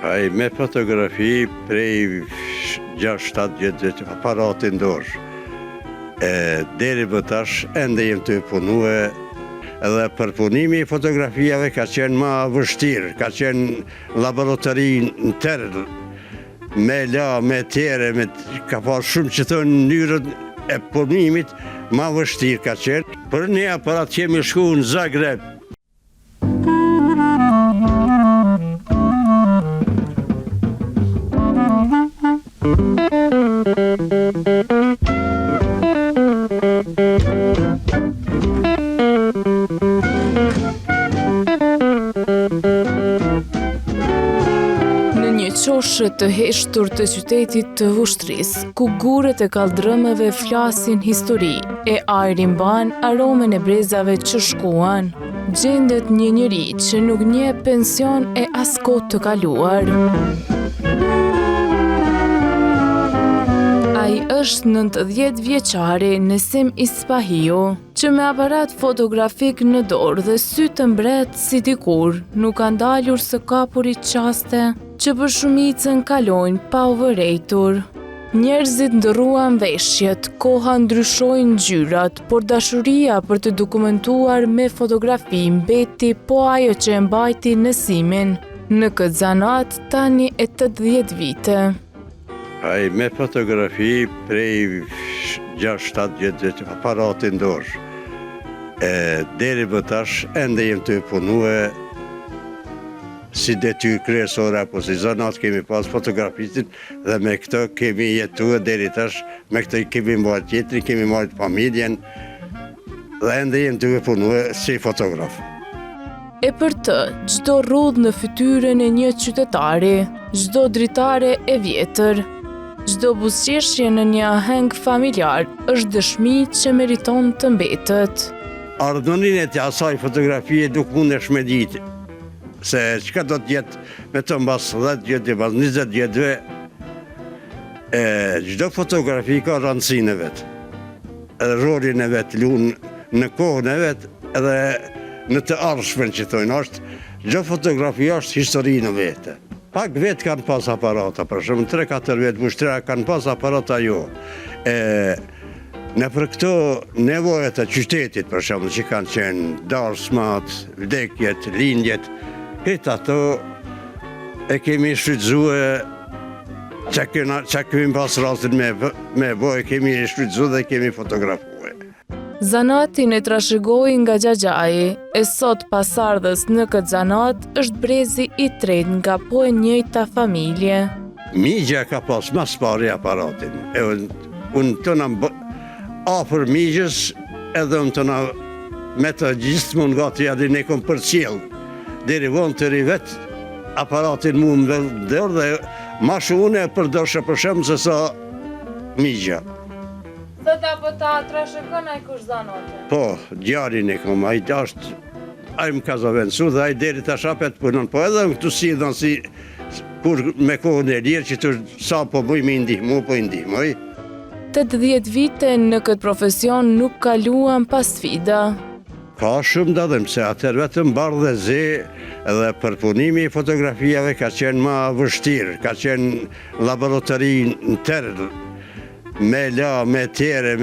Ai me fotografi prej 6-7 vjetë aparatin dorë. Deri më tash ende jem të punue, edhe përpunimi i fotografijave ka qenë ma vështirë, ka qenë laboratori në tërë, me la, me tere, ka pas shumë që të njërën e punimit, ma vështirë ka qenë. Për një aparat kemi shku në Zagreb. Qoshë të heshtur të qytetit të Vushtrisë, ku guret e kaldrëmeve flasin histori, e ajri mban aromen e brezave që shkuan, gjendet një njeri që nuk nje pension e as kohë të kaluar. Ai është 90 vjeçari Nesim Ispahiu, që me aparat fotografik në dorë dhe sy të mbret si dikur, nuk ka ndalur së kapuri qaste që për shumicën kalojnë pa u vërejtur. Njerëzit ndërruan veshjet, koha ndryshojnë ngjyrat, por dashuria për të dokumentuar me fotografi mbeti po ajo që e mbajti Nesimin, në këtë zanat tani e 80 vite. Ai me fotografi prej 6-7 vjetë aparatin dorë. Deri më tash ende jem të punue si detyrë kryesore apo si zanat kemi pas fotografistin dhe me këto kemi jetuar deri tash, me këto kemi marrë tjetrin, kemi marrë familjen dhe ende jem të punue si fotograf. E për të, çdo rrudhë në fytyrën e një qytetari, çdo dritare e vjetër, çdo buzëqeshje në një aheng familjar është dëshmi që meriton të mbetet. Ardhënin e të asaj fotografie nuk mundesh me ditë, se çka do të jetë me të mbas 10 vjetë, mbas 20 vjetëve, çdo fotografi ka rëndësinë e vetë, edhe rolin e vetë, lunë në kohën e vetë, edhe në të ardhshmen që thonë është, çdo fotografi është historinë e vetë. Pak vetë kanë pas aparata, për shumë 3-4 vetë mushtra kanë pas aparata jo. Në për këto nevojët e qytetit, për shumë që kanë qenë darsmat, vdekjet, lindjet, këtë ato e kemi shfrytëzue, që kemi pas rastin me boj, kemi shfrytëzue dhe kemi fotografue. Zanatin e trashëgoi nga xhaxhai, e sot pasardhës në këtë zanat është brezi i tretë nga po e njëjta familje. Migja ka pas mas pari aparatin. Unë të në afër migjës edhe unë të në me të gjithë mund gati adin e kom për qilë. Deri vonë të rivet aparatin mu më vëllë dhe ma shune e përdoshe për shemë se sa migja. Sot apo ta trashëgon ai kush zanote? Po, djarin e kom, ai më ka zavendësu dhe ai deri ta shapet punon, po edhe këtu si dhe si kur me kohën e lirë që të sa po bëj me ndihmu, po i ndihmoj. 80 vite në këtë profesion nuk kaluan pa sfida. Ka shumë dadhem, se atër vetëm bardh dhe zi edhe përpunimi i fotografijave ka qenë ma vështirë, ka qenë laboratori në tërë, me la, me tere,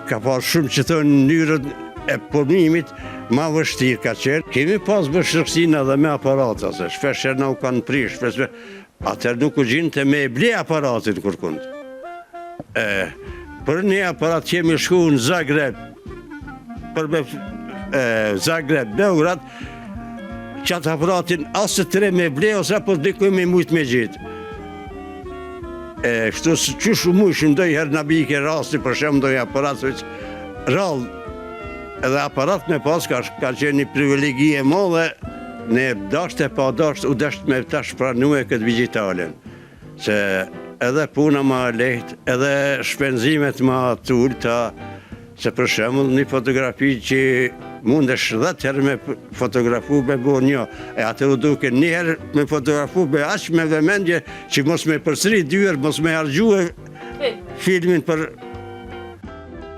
ka pas shumë që të njërën e punimit, ma vështirë ka qenë. Kemi pas vështirësinë edhe me aparata, se shpesher na u kanë prish, atër nuk u gjinë të me ble aparatin kërkund. Për një aparat kemi shku në Zagreb, për me Zagreb, Beograd, qatë aparatin asë të tre me ble, ose apo të dikuj me mujtë me gjithë. Kështu së qëshu mujshë ndoj herë në bike rasti, për shemë ndoj aparat, rallë, edhe aparat me pas ka qenë një privilegi e modhe, ne dasht e pa dasht, u dasht me tash pranue këtë digitalen. Se edhe puna ma lehtë, edhe shpenzimet ma të ulta, se për shemull një fotografi që mundesh 10 herë me fotografu me bo një, e atë u duke një herë me fotografu me aq me vëmendje që mos me përsëri 2 herë, mos me hargjue filmin për...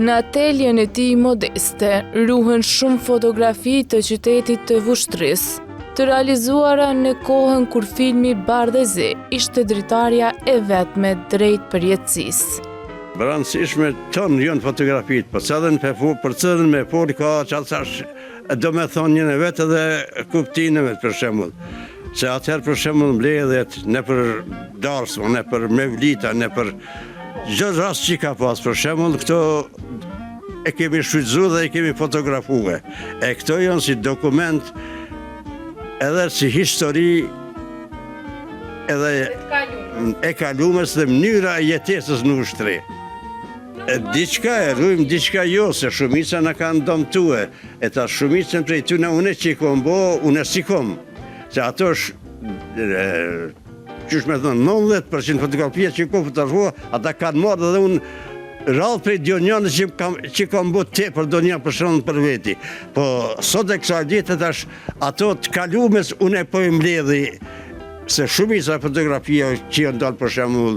Në ateljen e tij modeste ruhen shumë fotografi të qytetit të Vushtrisë, të realizuara në kohën kur filmi Bardhëzi ishte dritarja e vetme drejt përjetësisë. Rëndësishme tonë jonë fotografit, për cëdhen me fol ka që atësash do me thonë njën e vetë dhe kuptinë e vetë për shemull. Se atëherë për shemull mbledhet në për darsma, në për mevlita, në për gjë rast që ka pas për shemull, këto e kemi shfrytzu dhe e kemi fotografuar. E këto janë si dokument edhe si histori edhe e kalumës dhe mënyra e jetesës në ushtri. Diçka e rrujmë, diçka jo, se shumica në kanë domtue. E ta shumicën prej tyne une që i kom bo, une si kom. Se ato është, qysh me thënë, 90% fotografia që i kom fotografua, ata kanë marrë dhe unë rrallë prej djonjanës që kam bo te për do një për shronë për veti. Po, sot e kësa ditët është ato të kalumes, une po i mbledhi, se shumica fotografia që janë dalë për shemull,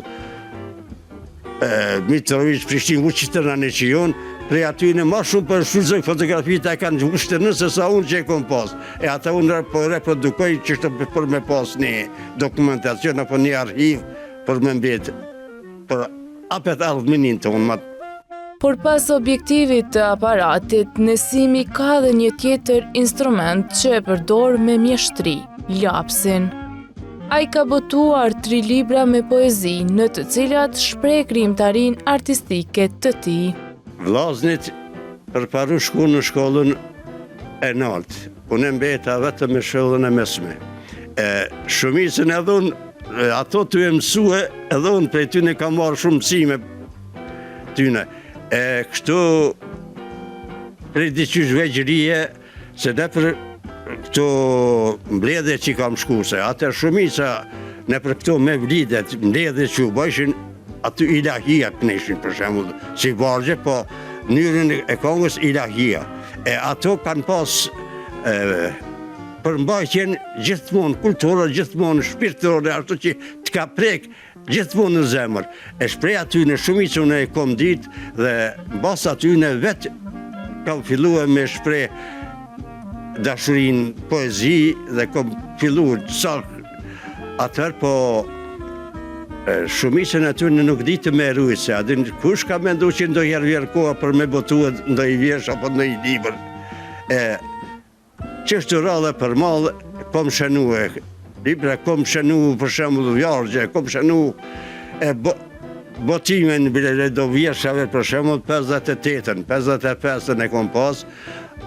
Mitrovic, Prishtinë, Vučitrna në që jonë, prej aty në ma shumë për shfrytëzoj fotografitë e kanë Vučitrnë se sa unë që e kom pas. E ata unë po reprodukoj që është për me pas një dokumentacion apo një arhiv për me mbetë, për apet ardhminin të unë. Por pas objektivit të aparatit, Nesimi ka dhe një tjetër instrument që e përdor me mjeshtri, lapsin. Ai ka botuar 3 libra me poezi, në të cilat shpreh krijimtarinë artistike të tij. Vllaznit përparu shku në shkollën e nartë. Unë mbeta vetëm me shkollën e mesme. Shumicën edhe unë, ato të e mësue, edhe unë prej tyne ka marrë shumë mësime tyne. Kështu prej diqysh vegjërije, se ne për këto mbledhe që kam shku, se atër shumica në për këto me vlidet mbledhe që u bëshin, aty ilahia këneshin për shemull, si vargje, po njërën e kongës ilahia. Ato kanë pas përmbajtjen gjithmonë kulturë, gjithmonë shpirtërore, ashtu që të ka prek gjithmonë në zemër. Shprej aty në shumicë unë e kom ditë dhe bas aty në vetë kam fillu me shprej dashurin poezi dhe kom fillu sak atër, po shumicën aty në nuk ditë me rujtë, se adin kush ka mendu që ndojherë vjerë koha për me botua ndoj vjesh apo ndoj liber. Qështu rrallë për malë, kom shenu libra, kom shenu për shemull vjargje, kom shenu botimin bile do vjeshave për shemull 58-ën, 55-ën e kom pas,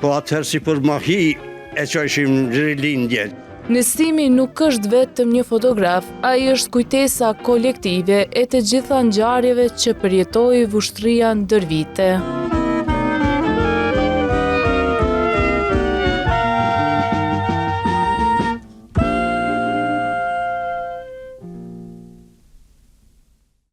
po atëherë si për mahi e qojshim rilindje. Nesimi nuk është vetëm një fotograf, ai është kujtesa kolektive e të gjitha ngjarjeve që përjetoi Vushtria ndër vite.